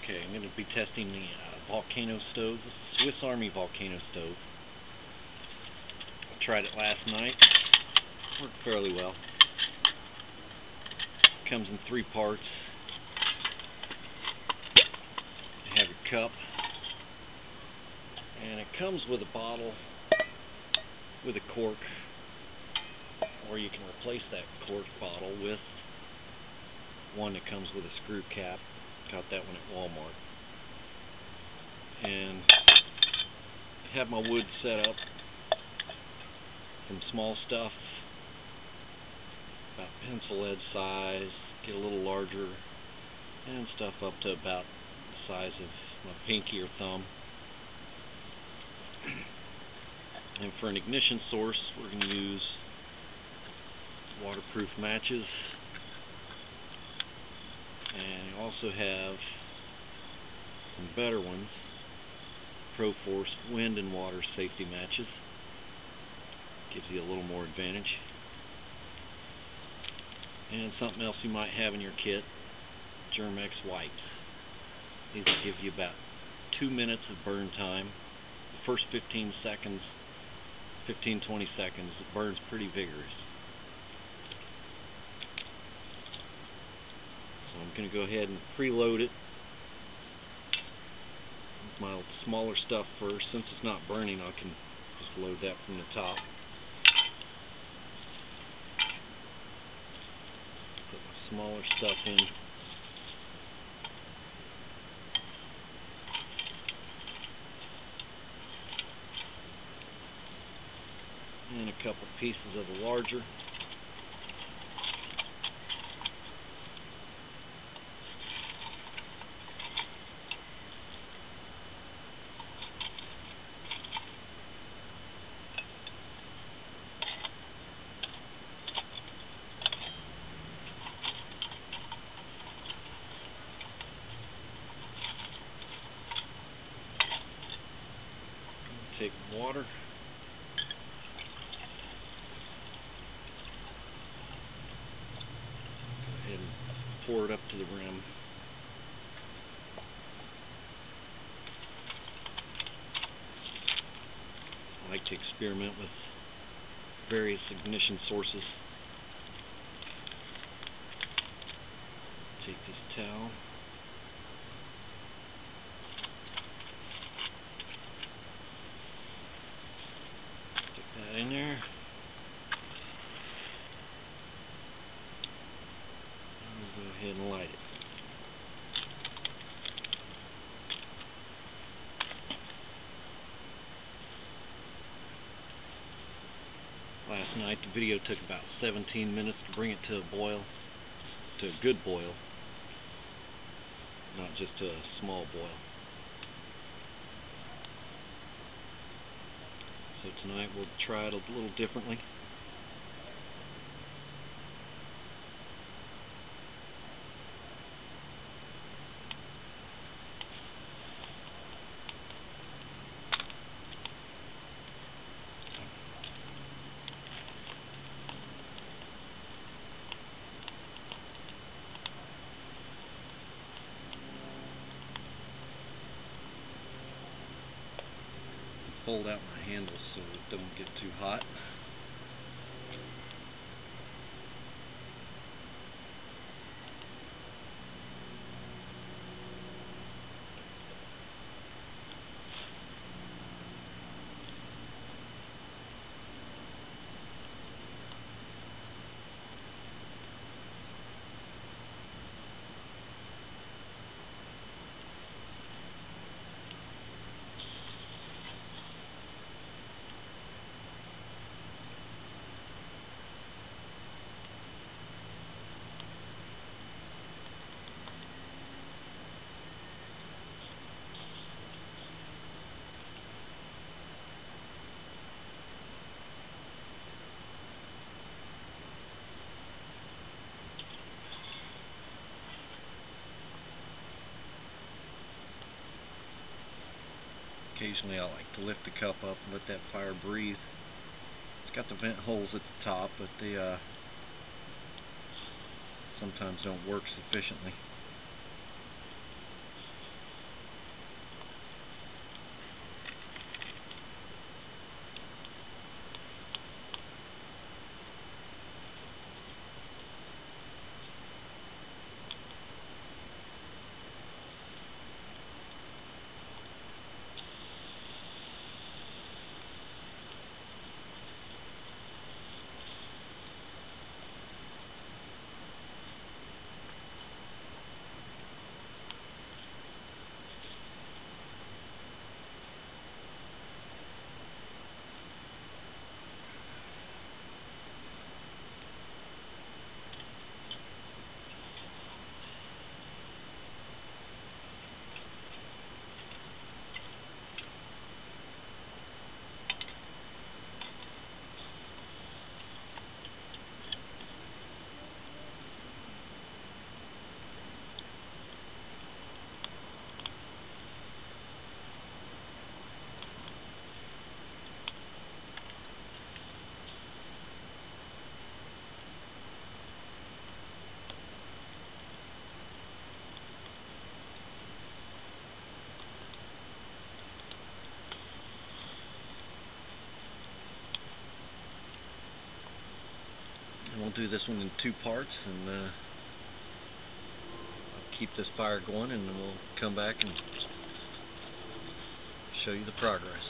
Okay, I'm going to be testing the volcano stove. This is Swiss Army volcano stove. I tried it last night. Worked fairly well. Comes in 3 parts. You have your cup, and it comes with a bottle with a cork, or you can replace that cork bottle with one that comes with a screw cap. Got that one at Walmart. And I have my wood set up from small stuff, about pencil lead size, get a little larger, and stuff up to about the size of my pinky or thumb. And for an ignition source, we're going to use waterproof matches. And you also have some better ones, Pro-Force wind and water safety matches. Gives you a little more advantage. And something else you might have in your kit, Germ-X wipes. These will give you about 2 minutes of burn time. The first 15 seconds, 15-20 seconds, it burns pretty vigorous. So I'm going to go ahead and preload it with my smaller stuff first. Since it's not burning, I can just load that from the top. Put my smaller stuff in. And a couple pieces of the larger. Take water. Go ahead and pour it up to the rim. I like to experiment with various ignition sources. Take this towel. Stick that in there. And we'll go ahead and light it. Last night the video took about 17 minutes to bring it to a boil, to a good boil, not just a small boil. So tonight we'll try it a little differently. Fold out my handles so it don't get too hot. Occasionally I like to lift the cup up and let that fire breathe. It's got the vent holes at the top, but they sometimes don't work sufficiently. do this one in 2 parts, and I'll keep this fire going, and then we'll come back and show you the progress.